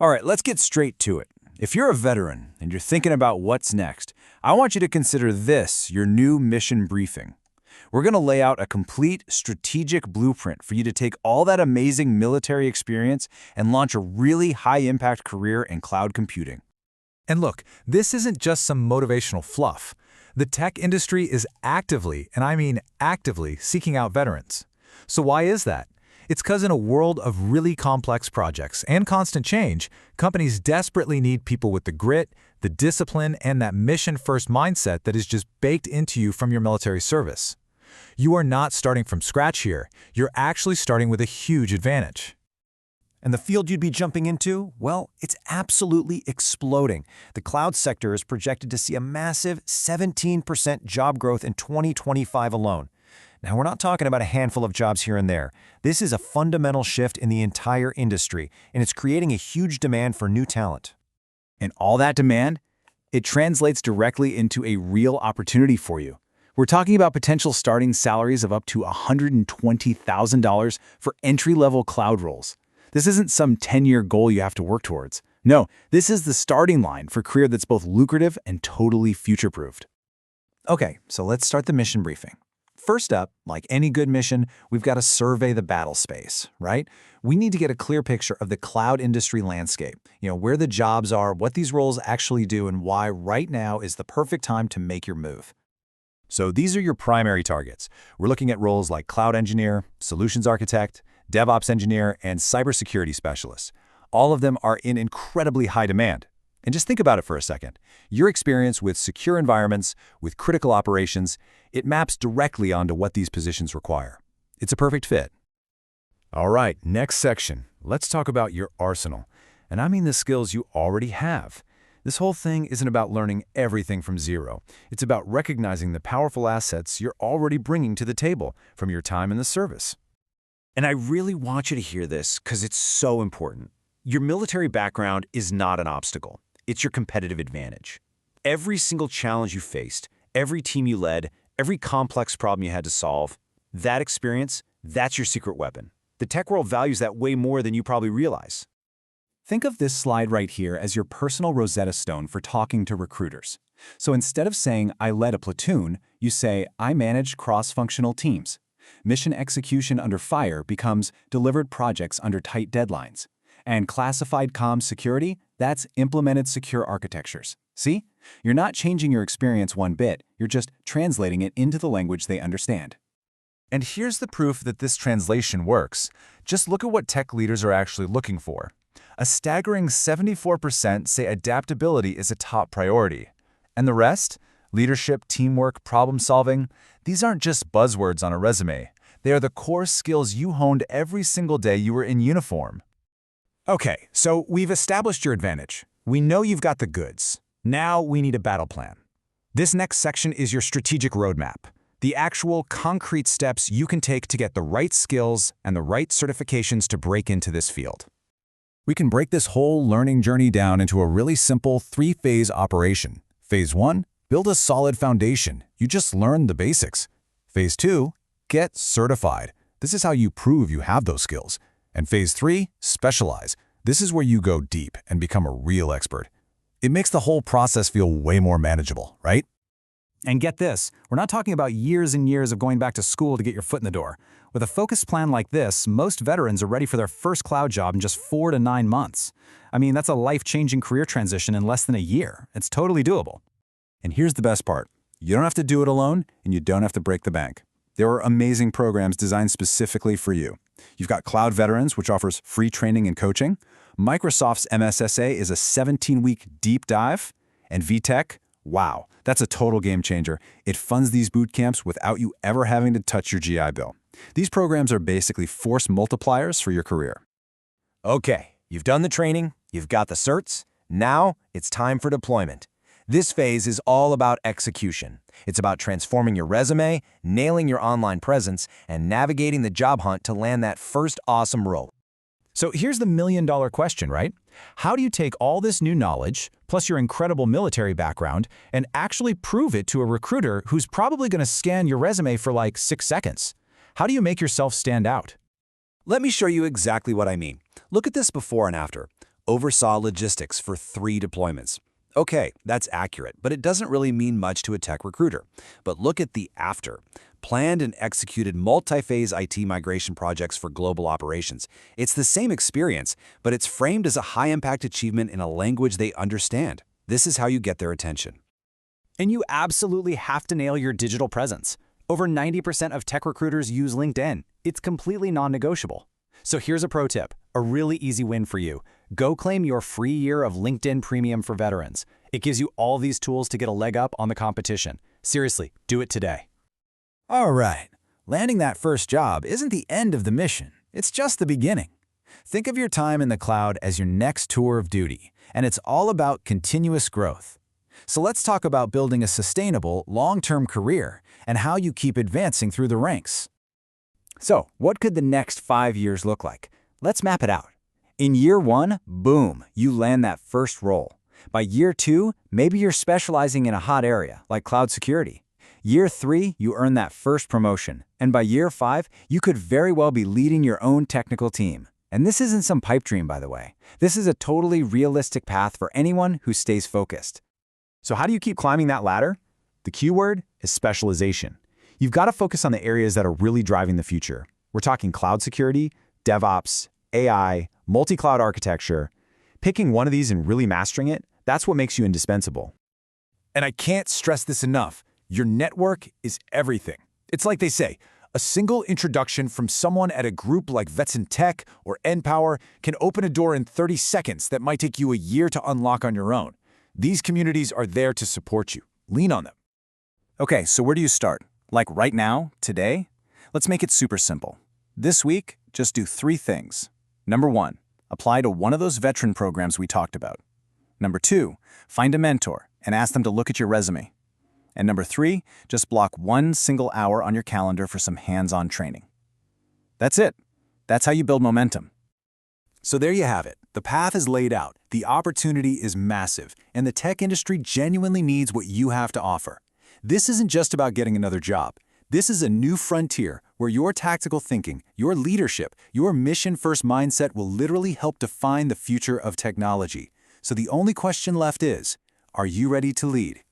All right, let's get straight to it. If you're a veteran and you're thinking about what's next, I want you to consider this your new mission briefing. We're going to lay out a complete strategic blueprint for you to take all that amazing military experience and launch a really high-impact career in cloud computing. And look, this isn't just some motivational fluff. The tech industry is actively, and I mean actively, seeking out veterans. So why is that? It's because in a world of really complex projects and constant change, companies desperately need people with the grit, the discipline, and that mission-first mindset that is just baked into you from your military service. You are not starting from scratch here. You're actually starting with a huge advantage. And the field you'd be jumping into? Well, it's absolutely exploding. The cloud sector is projected to see a massive 17% job growth in 2025 alone. Now, we're not talking about a handful of jobs here and there. This is a fundamental shift in the entire industry, and it's creating a huge demand for new talent. And all that demand, it translates directly into a real opportunity for you. We're talking about potential starting salaries of up to $120,000 for entry-level cloud roles. This isn't some 10-year goal you have to work towards. No, this is the starting line for a career that's both lucrative and totally future-proofed. Okay, so let's start the mission briefing. First up, like any good mission, we've got to survey the battle space, right? We need to get a clear picture of the cloud industry landscape, where the jobs are, what these roles actually do, and why right now is the perfect time to make your move. So these are your primary targets. We're looking at roles like cloud engineer, solutions architect, DevOps engineer, and cybersecurity specialist. All of them are in incredibly high demand. And just think about it for a second. Your experience with secure environments, with critical operations, it maps directly onto what these positions require. It's a perfect fit. All right, next section. Let's talk about your arsenal. And I mean the skills you already have. This whole thing isn't about learning everything from zero. It's about recognizing the powerful assets you're already bringing to the table from your time in the service. And I really want you to hear this because it's so important. Your military background is not an obstacle. It's your competitive advantage. Every single challenge you faced, every team you led, every complex problem you had to solve, that experience, that's your secret weapon. The tech world values that way more than you probably realize. Think of this slide right here as your personal Rosetta Stone for talking to recruiters. So instead of saying, I led a platoon, you say, I managed cross-functional teams. Mission execution under fire becomes delivered projects under tight deadlines. And classified comms security, that's implemented secure architectures. See? You're not changing your experience one bit, you're just translating it into the language they understand. And here's the proof that this translation works. Just look at what tech leaders are actually looking for. A staggering 74% say adaptability is a top priority. And the rest? Leadership, teamwork, problem solving, these aren't just buzzwords on a resume. They are the core skills you honed every single day you were in uniform. Okay, so we've established your advantage. We know you've got the goods. Now we need a battle plan. This next section is your strategic roadmap, the actual concrete steps you can take to get the right skills and the right certifications to break into this field. We can break this whole learning journey down into a really simple three-phase operation. Phase 1, build a solid foundation. You just learn the basics. Phase 2, get certified. This is how you prove you have those skills. And Phase 3, specialize. This is where you go deep and become a real expert. It makes the whole process feel way more manageable, right? And get this, we're not talking about years and years of going back to school to get your foot in the door. With a focused plan like this, most veterans are ready for their first cloud job in just 4 to 9 months. I mean, that's a life-changing career transition in less than a year. It's totally doable. And here's the best part. You don't have to do it alone, and you don't have to break the bank. There are amazing programs designed specifically for you. You've got Cloud Veterans, which offers free training and coaching. Microsoft's MSSA is a 17-week deep dive. And VTech, wow, that's a total game changer. It funds these boot camps without you ever having to touch your GI Bill. These programs are basically force multipliers for your career. Okay, you've done the training, you've got the certs. Now it's time for deployment. This phase is all about execution. It's about transforming your resume, nailing your online presence, and navigating the job hunt to land that first awesome role. So here's the million-dollar question, right? How do you take all this new knowledge, plus your incredible military background, and actually prove it to a recruiter who's probably going to scan your resume for like 6 seconds? How do you make yourself stand out? Let me show you exactly what I mean. Look at this before and after. oversaw logistics for 3 deployments. Okay, that's accurate, but it doesn't really mean much to a tech recruiter. But look at the after. Planned and executed multi-phase IT migration projects for global operations. It's the same experience, but it's framed as a high-impact achievement in a language they understand. This is how you get their attention. And you absolutely have to nail your digital presence. Over 90% of tech recruiters use LinkedIn. It's completely non-negotiable. So here's a pro tip, a really easy win for you. Go claim your free year of LinkedIn Premium for veterans. It gives you all these tools to get a leg up on the competition. Seriously, do it today. All right, landing that first job isn't the end of the mission. It's just the beginning. Think of your time in the cloud as your next tour of duty, and it's all about continuous growth. So let's talk about building a sustainable, long-term career and how you keep advancing through the ranks. So, what could the next 5 years look like? Let's map it out. In year 1, boom, you land that first role. By year 2, maybe you're specializing in a hot area, like cloud security. Year 3, you earn that first promotion. And by year 5, you could very well be leading your own technical team. And this isn't some pipe dream, by the way. This is a totally realistic path for anyone who stays focused. So how do you keep climbing that ladder? The keyword is specialization. You've got to focus on the areas that are really driving the future. We're talking cloud security, DevOps, AI, multi-cloud architecture. Picking one of these and really mastering it, that's what makes you indispensable. And I can't stress this enough. Your network is everything. It's like they say, a single introduction from someone at a group like Vets in Tech or NPower can open a door in 30 seconds that might take you a year to unlock on your own. These communities are there to support you. Lean on them. Okay, so where do you start? Like right now, today? Let's make it super simple. This week, just do 3 things. Number 1, apply to one of those veteran programs we talked about. Number 2, find a mentor and ask them to look at your resume. And number 3, just block 1 single hour on your calendar for some hands-on training. That's it. That's how you build momentum. So there you have it. The path is laid out, the opportunity is massive, and the tech industry genuinely needs what you have to offer. This isn't just about getting another job. This is a new frontier where your tactical thinking, your leadership, your mission-first mindset will literally help define the future of technology. So the only question left is, are you ready to lead?